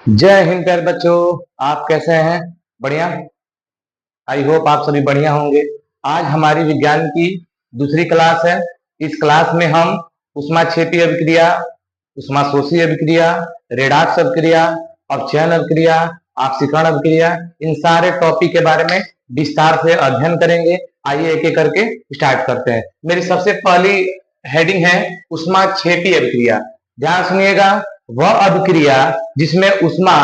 जय हिंद प्यारे बच्चों। आप कैसे हैं? बढ़िया। आई होप आप सभी बढ़िया होंगे। आज हमारी विज्ञान की दूसरी क्लास है। इस क्लास में हम ऊष्माक्षेपी अभिक्रिया, ऊष्माशोषी अभिक्रिया, रेडॉक्स अभिक्रिया, अपचयन अभिक्रिया, ऑक्सीकरण अभिक्रिया, इन सारे टॉपिक के बारे में विस्तार से अध्ययन करेंगे। आइए एक एक करके स्टार्ट करते हैं। मेरी सबसे पहली हेडिंग है ऊष्माक्षेपी अभिक्रिया। ध्यान सुनिएगा। वह अभिक्रिया जिसमें ऊष्मा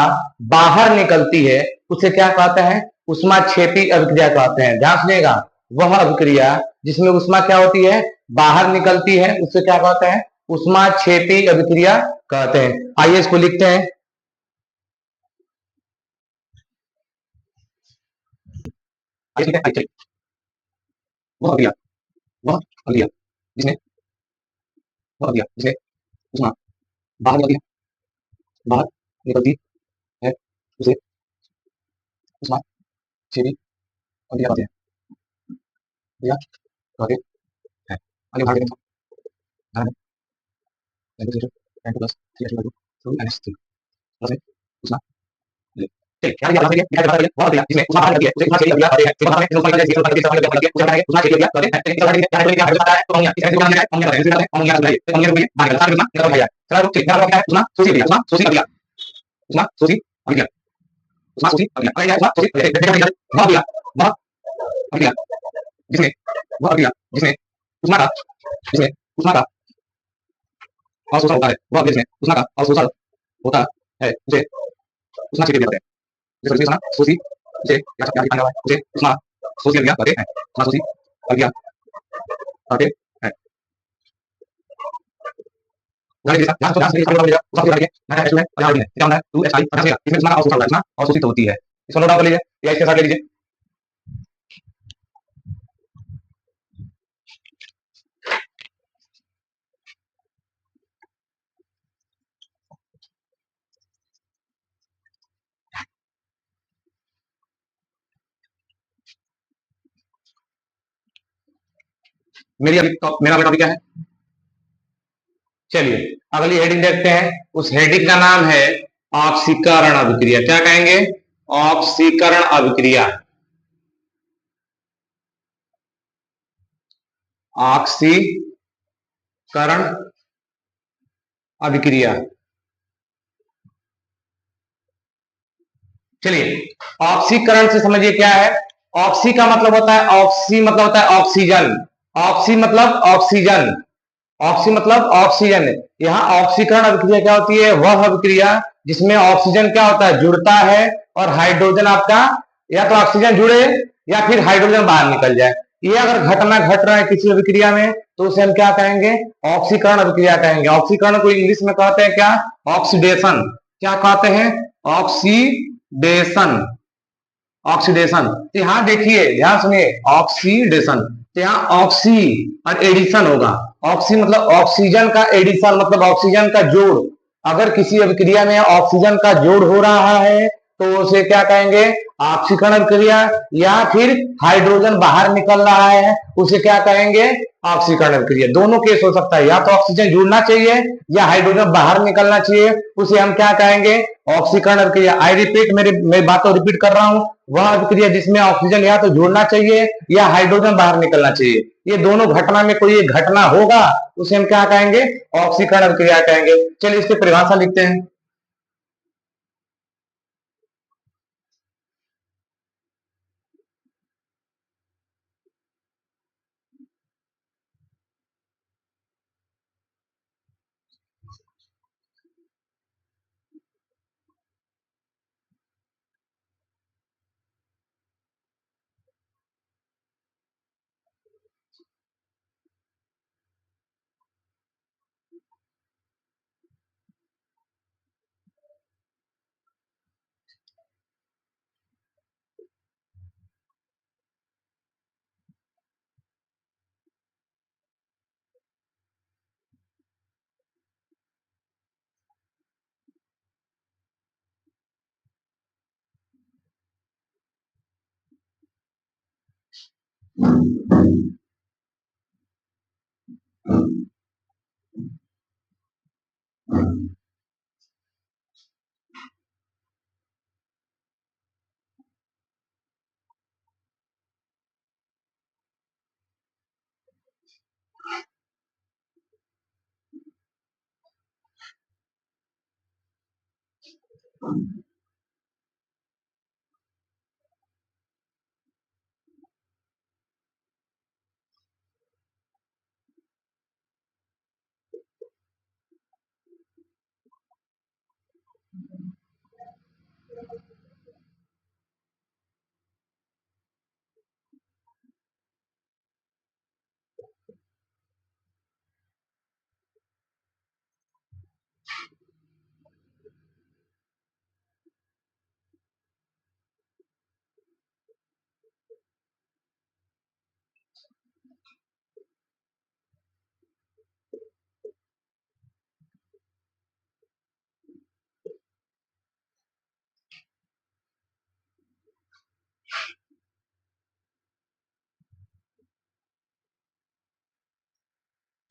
बाहर निकलती है उसे क्या कहते हैं? ऊष्माक्षेपी अभिक्रिया कहते हैं। ध्यान सुनिएगा। वह अभिक्रिया जिसमें ऊष्मा क्या होती है? बाहर निकलती है, उसे क्या कहते हैं? ऊष्माक्षेपी अभिक्रिया कहते हैं। आइए इसको लिखते हैं। वह अभिक्रिया वह अभिक्रिया जिसमें वह अभिक्रिया जिसमें ऊष्मा बाहर निकलती है बाहर निकलती है उसे ऊष्माक्षेपी अभिक्रिया कहते हैं। या कहते हैं। आगे भाग देते हैं। प्लस 3 NH3 प्लस ऊष्मा ठीक है। क्या दिया क्या दिया बहुत दिया जिसमें ऊष्मा बाहर निकलती है उसे ऊष्माक्षेपी अभिक्रिया कहते हैं। सिंपल है सिंपल है जिसमें ऊष्माक्षेपी अभिक्रिया कहते हैं ऊष्माक्षेपी अभिक्रिया कहते हैं। टेक्निकल वर्ड क्या है क्या है तो अमोनिया इसे जो अमोनिया अमोनिया है अमोनिया है अमोनिया में बाहर निकलता है ऊष्मा निकल गया। चलो ठीक क्या क्या है ऊष्मा शोषी अभिक्रिया ऊष्मा शोषी अभिक्रिया ऊष्मा शोषी अभिक्रिया ऊष्मा शोषी अभिक्रिया क्या है ऊष्मा शोषी अभिक्रिया वह अभिक्रिया वह अभिक्रिया जिसमें वह अभिक्रिया जिसमें ऊष्मा का जिसमें ऊष्मा का अवशोषण होता है वह अभिक्रिया जिसमें ऊष्मा का अवशोषण होता है उसे ऊष्माक्षेपी अभिक्रिया कहते हैं। जिस ऊष्मा शोषी उसे क्या क्या दिखाने वाला है उसे ऊष्मा शोषी अभिक्रिया कहते हैं। ऊष्मा शोषी अभिक्रिया कहते हैं। अवशोषित होती है। इसको नोट डाउन कर लीजिए या इसके साथ ले लीजिए। मेरा अभी टॉपिक क्या है? चलिए अगली हेडिंग देखते हैं। उस हेडिंग का नाम है ऑक्सीकरण अभिक्रिया। क्या कहेंगे? ऑक्सीकरण अभिक्रिया। ऑक्सीकरण अभिक्रिया। चलिए ऑक्सीकरण से समझिए क्या है। ऑक्सी का मतलब होता है ऑक्सी मतलब होता है ऑक्सीजन। ऑक्सी मतलब ऑक्सीजन। ऑक्सी मतलब ऑक्सीजन। यहाँ ऑक्सीकरण अभिक्रिया क्या होती है? वह अभिक्रिया जिसमें ऑक्सीजन क्या होता है? जुड़ता है और हाइड्रोजन आपका या तो ऑक्सीजन जुड़े या फिर हाइड्रोजन बाहर निकल जाए। ये अगर घटना घट रहा है किसी अभिक्रिया में तो उसे हम क्या कहेंगे? ऑक्सीकरण अभिक्रिया कहेंगे। ऑक्सीकरण को इंग्लिश में कहते हैं क्या? ऑक्सीडेशन। क्या कहते हैं? ऑक्सीडेशन। ऑक्सीडेशन। तो यहाँ देखिए ध्यान सुनिए ऑक्सीडेशन। तो यहाँ ऑक्सी और एडिशन होगा। ऑक्सी मतलब ऑक्सीजन का एडिशन मतलब ऑक्सीजन का जोड़। अगर किसी अभिक्रिया में ऑक्सीजन का जोड़ हो रहा है तो उसे क्या कहेंगे? ऑक्सीकरण अभिक्रिया। या फिर हाइड्रोजन बाहर निकल रहा है उसे क्या कहेंगे? ऑक्सीकरण अभिक्रिया। दोनों केस हो सकता है, या तो ऑक्सीजन जुड़ना चाहिए या हाइड्रोजन बाहर निकलना चाहिए, उसे हम क्या कहेंगे? ऑक्सीकरण अभिक्रिया। आई रिपीट, मेरी बात को रिपीट कर रहा हूं। वह अभिक्रिया जिसमें ऑक्सीजन या तो जुड़ना चाहिए या हाइड्रोजन बाहर निकलना चाहिए, ये दोनों घटना में कोई एक घटना होगा उसे हम क्या कहेंगे? ऑक्सीकरण अभिक्रिया कहेंगे। चलिए इसकी परिभाषा लिखते हैं।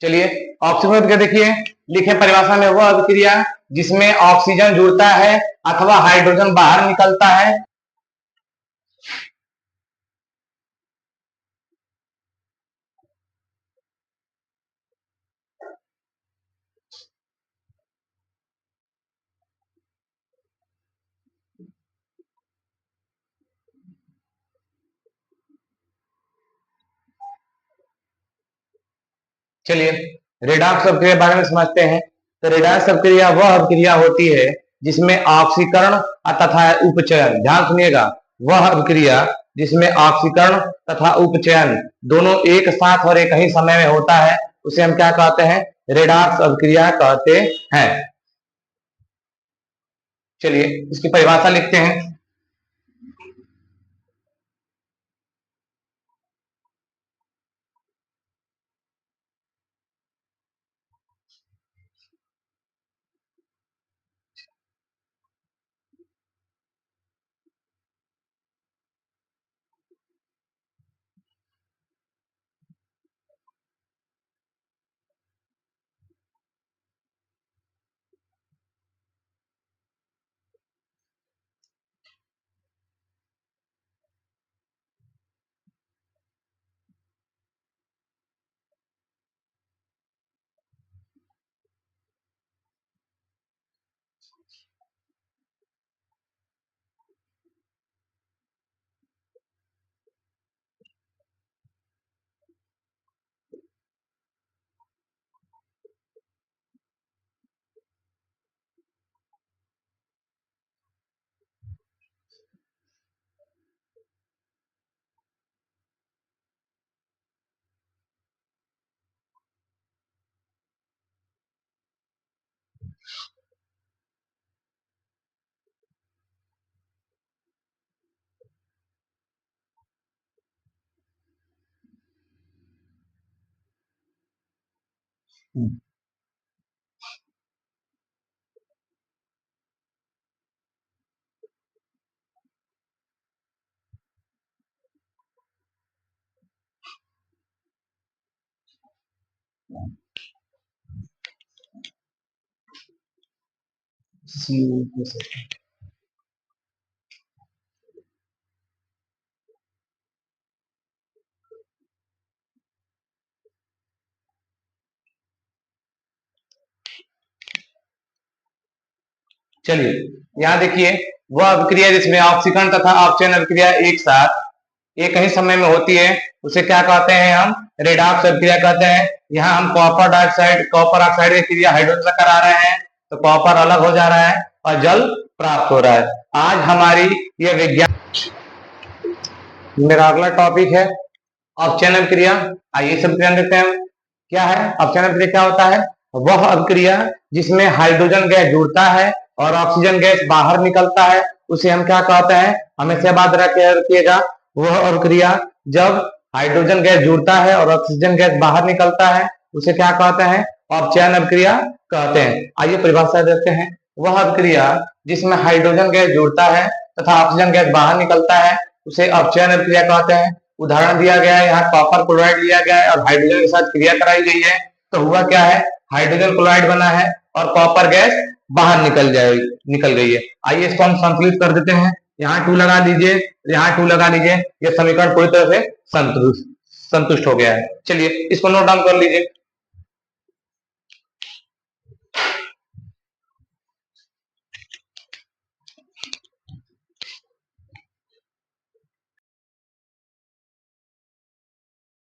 चलिए, ऑक्सीजन क्या देखिए, लिखे परिभाषा में वह अभिक्रिया जिसमें ऑक्सीजन जुड़ता है अथवा हाइड्रोजन बाहर निकलता है। चलिए, रेडॉक्स अभिक्रिया के बारे में समझते हैं। तो रेडॉक्स अभिक्रिया वह अभिक्रिया होती है जिसमें ऑक्सीकरण तथा उपचयन, ध्यान सुनिएगा, वह अभिक्रिया जिसमें ऑक्सीकरण तथा उपचयन दोनों एक साथ और एक ही समय में होता है, उसे हम क्या कहते हैं? रेडॉक्स अभिक्रिया कहते हैं। चलिए, इसकी परिभाषा लिखते हैं। चलिए, यहाँ देखिए, वह अभिक्रिया जिसमें ऑक्सीकरण तथा अपचयन अभिक्रिया एक साथ एक ही समय में होती है, उसे क्या कहते हैं? हम रेडॉक्स अभिक्रिया कहते हैं। यहाँ हम कॉपर ऑक्साइड की क्रिया हाइड्रोजन से करा रहे हैं, तो कॉपर अलग हो जा रहा है और जल प्राप्त हो रहा है। आज हमारी ये विज्ञान, मेरा अगला टॉपिक है अपचयन अभिक्रिया। आइए सब ध्यान देते हैं, क्या है अपचयन अभिक्रिया? क्या होता है? वह अभिक्रिया जिसमें हाइड्रोजन गैस जुड़ता है और ऑक्सीजन गैस बाहर निकलता है, उसे हम क्या कहते हैं? हमेशा बात रखिएगा, वह अभिक्रिया जब हाइड्रोजन गैस जुड़ता है और ऑक्सीजन गैस बाहर निकलता है, उसे क्या कहते हैं? अपचयन अभिक्रिया कहते हैं। आइए परिभाषा देते हैं। वह अभिक्रिया जिसमें हाइड्रोजन गैस जुड़ता है तथा ऑक्सीजन गैस बाहर निकलता है, उसे अपचयन अभिक्रिया कहते हैं। उदाहरण दिया गया है, यहाँ कॉपर क्लोराइड लिया गया है और हाइड्रोजन के साथ क्रिया कराई गई है, तो हुआ क्या है? हाइड्रोजन क्लोराइड बना है और कॉपर गैस बाहर निकल गई है। आइए इसको हम संतुलित कर देते हैं। यहाँ 2 लगा लीजिए, यहाँ 2 लगा लीजिए, ये समीकरण पूरी तरह से संतुष्ट हो गया है। चलिए इसको नोट डाउन कर लीजिए।